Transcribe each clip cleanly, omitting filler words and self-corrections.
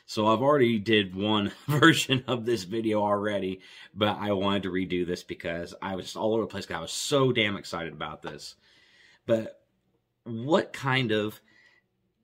So I've already did one version of this video already, but I wanted to redo this because I was just all over the place because I was so damn excited about this. But what kind of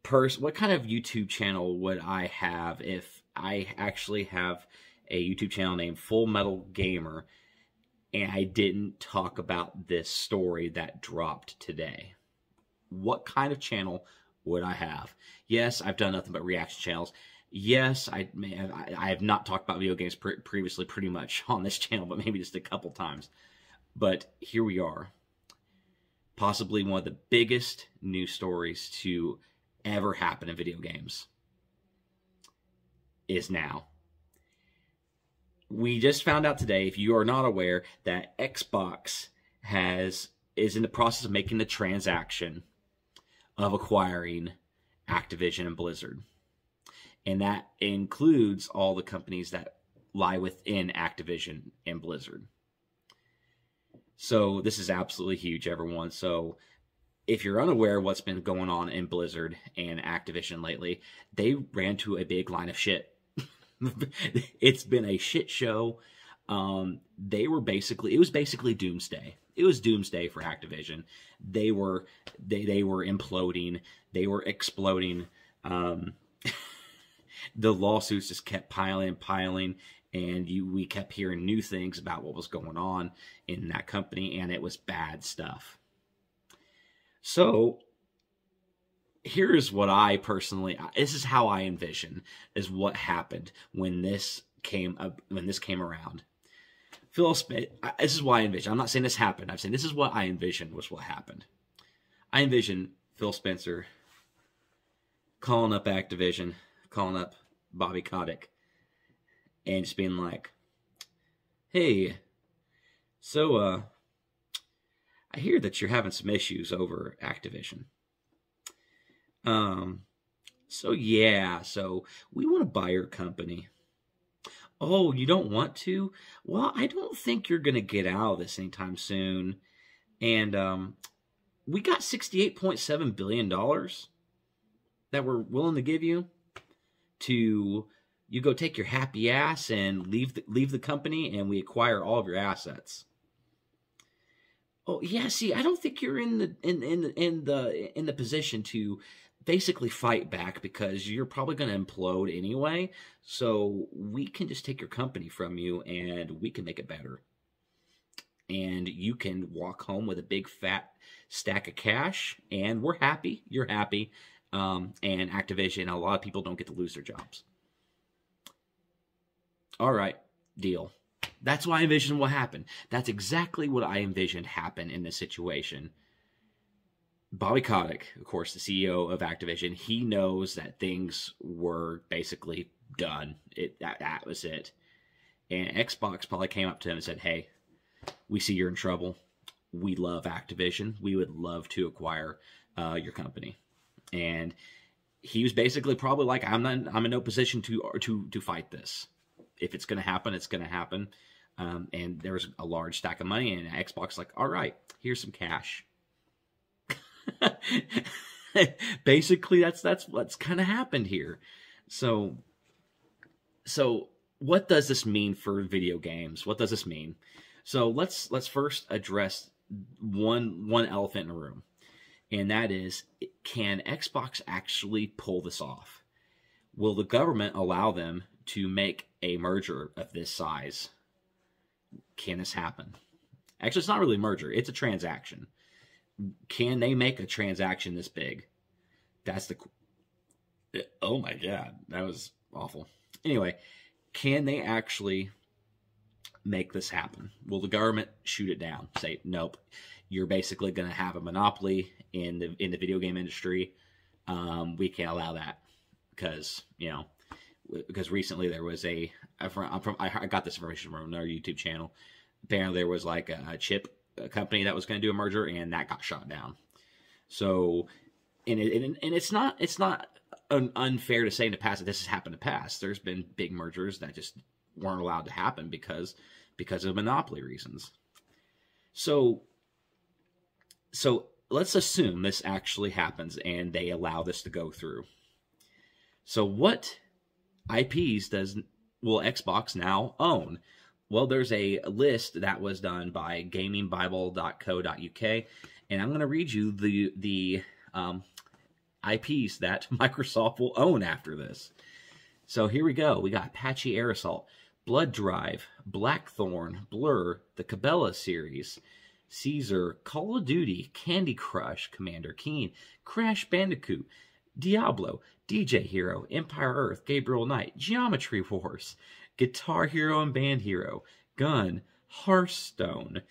YouTube channel would I have if I actually have a YouTube channel named Full Metal Gamer and I didn't talk about this story that dropped today? What kind of channel would I have? Yes, I've done nothing but reaction channels. Yes, I have not talked about video games previously pretty much on this channel, but maybe just a couple times. But here we are. Possibly one of the biggest news stories to ever happen in video games is now. We just found out today, if you are not aware, that Xbox is in the process of making the transaction of acquiring Activision and Blizzard. And that includes all the companies that lie within Activision and Blizzard. So this is absolutely huge, everyone. So if you're unaware of what's been going on in Blizzard and Activision lately, they ran to a big line of shit. It's been a shit show. It was basically doomsday. It was doomsday for Activision. They were imploding. They were exploding. The lawsuits just kept piling, and we kept hearing new things about what was going on in that company, and it was bad stuff. So here's what this is how I envision is what happened when this came around. This is why I envision. I'm not saying this happened. I'm saying this is what I envisioned was what happened. I envision Phil Spencer calling up Activision, calling up Bobby Kotick, and just being like, "Hey, so I hear that you're having some issues over Activision. So we want to buy your company." "Oh, you don't want to? Well, I don't think you're going to get out of this anytime soon. And we got $68.7 billion that we're willing to give you to you go take your happy ass and leave the company, and we acquire all of your assets." "Oh yeah, see, I don't think you're in the position to basically fight back because you're probably going to implode anyway. So we can just take your company from you and we can make it better. And you can walk home with a big fat stack of cash, and we're happy. You're happy. And Activision, a lot of people don't get to lose their jobs." All right, deal. That's what I envisioned what happened. That's exactly what I envisioned happen in this situation. Bobby Kotick, of course, the CEO of Activision, he knows that things were basically done. That was it. And Xbox probably came up to him and said, "Hey, we see you're in trouble. We love Activision. We would love to acquire your company." And he was basically probably like, I'm in no position to fight this. If it's going to happen, it's going to happen. And there was a large stack of money, and Xbox like, "All right, here's some cash." Basically, that's what's kind of happened here. So what does this mean for video games? What does this mean? So let's first address one elephant in the room, and that is, can Xbox actually pull this off? Will the government allow them to make a merger of this size? Can this happen? Actually, it's not really a merger. It's a transaction. Can they make a transaction this big? Oh my God, that was awful. Anyway, can they actually make this happen? Will the government shoot it down? Say, "Nope, you're basically going to have a monopoly in the video game industry. We can't allow that because recently there was I got this information from another YouTube channel. Apparently there was like a chip company that was going to do a merger, and that got shot down. So, and it's not unfair to say in the past that this has happened in the past. There's been big mergers that just weren't allowed to happen because of monopoly reasons. So let's assume this actually happens and they allow this to go through. So what IPs will Xbox now own? Well, there's a list that was done by gamingbible.co.uk, and I'm going to read you the IPs that Microsoft will own after this. So here we go. We got Apache Air Assault, Blood Drive, Blackthorn, Blur, the Cabela series, Caesar, Call of Duty, Candy Crush, Commander Keen, Crash Bandicoot, Diablo, DJ Hero, Empire Earth, Gabriel Knight, Geometry Wars, Guitar Hero and Band Hero, Gun, Hearthstone,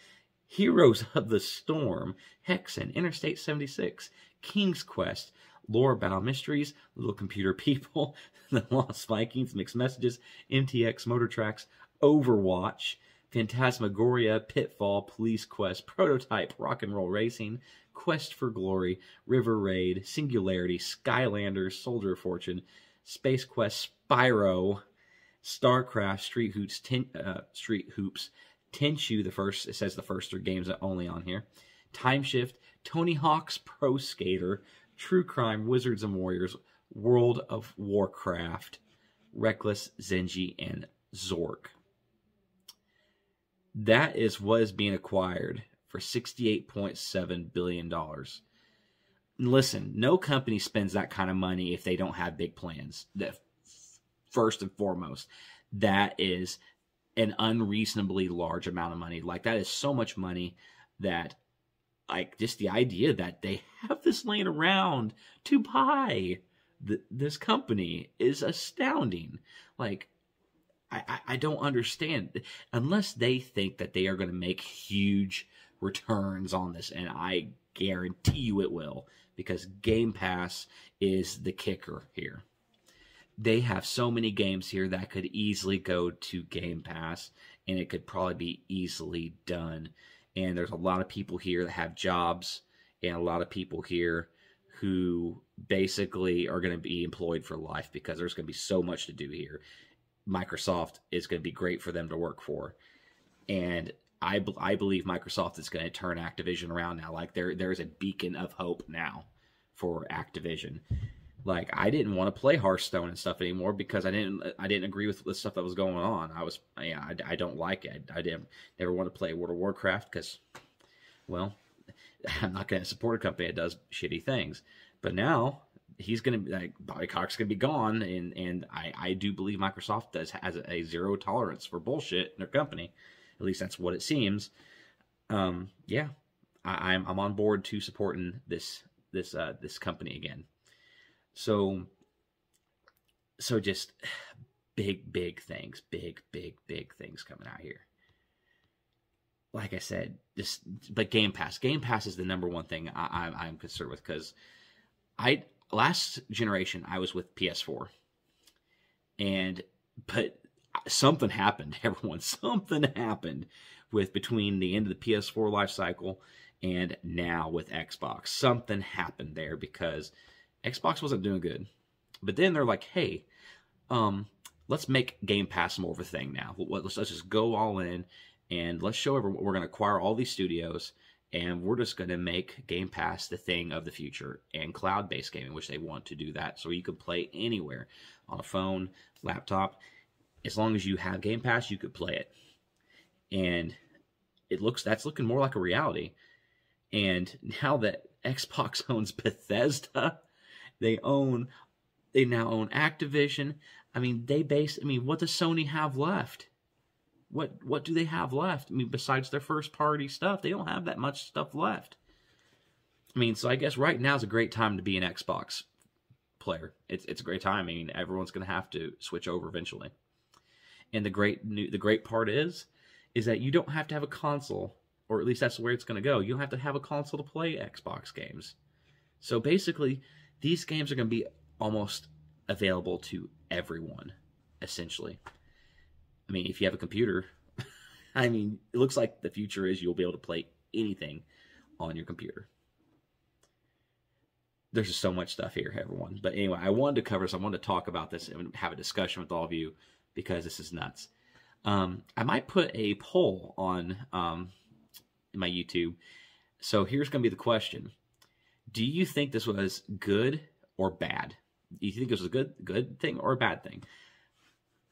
Heroes of the Storm, Hexen, Interstate 76, King's Quest, Lorebound Mysteries, Little Computer People, The Lost Vikings, Mixed Messages, MTX Motor Tracks, Overwatch, Phantasmagoria, Pitfall, Police Quest, Prototype, Rock and Roll Racing, Quest for Glory, River Raid, Singularity, Skylanders, Soldier of Fortune, Space Quest, Spyro, StarCraft, Street Hoops, Tenchu, the first, it says the first 3 games only on here, Time Shift, Tony Hawk's Pro Skater, True Crime, Wizards and Warriors, World of Warcraft, Reckless, Zenji, and Zork. That is what is being acquired for $68.7 billion. Listen, no company spends that kind of money if they don't have big plans. First and foremost, that is an unreasonably large amount of money. Like, that is so much money that, like, just the idea that they have this laying around to buy this company is astounding. Like, I don't understand. Unless they think that they are going to make huge returns on this, and I guarantee you it will, because Game Pass is the kicker here. They have so many games here that could easily go to Game Pass, and it could probably be easily done. And there's a lot of people here that have jobs, and a lot of people here who basically are going to be employed for life because there's going to be so much to do here. Microsoft is going to be great for them to work for. And I believe Microsoft is going to turn Activision around now. Like, there's a beacon of hope now for Activision. Like, I didn't want to play Hearthstone and stuff anymore because I didn't agree with the stuff that was going on. I don't like it. I never want to play World of Warcraft because, well, I'm not going to support a company that does shitty things. But now he's going to be, like, Bobby Kotick's going to be gone, and I do believe Microsoft has a zero tolerance for bullshit in their company. At least that's what it seems. Yeah, I'm on board to supporting this company again. So just big things, big things coming out here. Like I said, but Game Pass is the number one thing I'm concerned with, because last generation I was with PS4, but something happened, everyone. Something happened between the end of the PS4 life cycle and now with Xbox. Something happened there because Xbox wasn't doing good. But then they're like, hey, let's make Game Pass more of a thing now. Let's just go all in, and let's show everyone we're going to acquire all these studios, and we're just going to make Game Pass the thing of the future, and cloud-based gaming, which they want to do that, so you can play anywhere on a phone, laptop. As long as you have Game Pass, you could play it. And that's looking more like a reality. And now that Xbox owns Bethesda, they now own Activision. I mean, what does Sony have left? What do they have left? I mean, besides their first party stuff, they don't have that much stuff left. I mean, so I guess right now is a great time to be an Xbox player. It's a great time. I mean, everyone's going to have to switch over eventually. And the great part is that you don't have to have a console, or at least that's where it's going to go. You don't have to have a console to play Xbox games. So basically, these games are going to be almost available to everyone, essentially. I mean, if you have a computer, I mean, it looks like the future is you'll be able to play anything on your computer. There's just so much stuff here, everyone. But anyway, I wanted to talk about this and have a discussion with all of you, because this is nuts. I might put a poll on my YouTube. So here's going to be the question. Do you think this was good or bad? Do you think it was a good thing or a bad thing?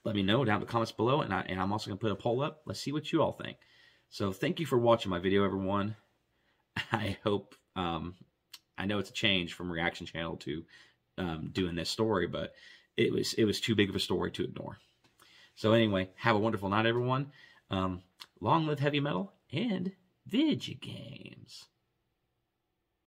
let me know down in the comments below, and I'm also going to put a poll up. Let's see what you all think. So thank you for watching my video, everyone. I hope, I know it's a change from Reaction Channel to doing this story, but it was too big of a story to ignore. So anyway, have a wonderful night, everyone. Long live heavy metal and video games.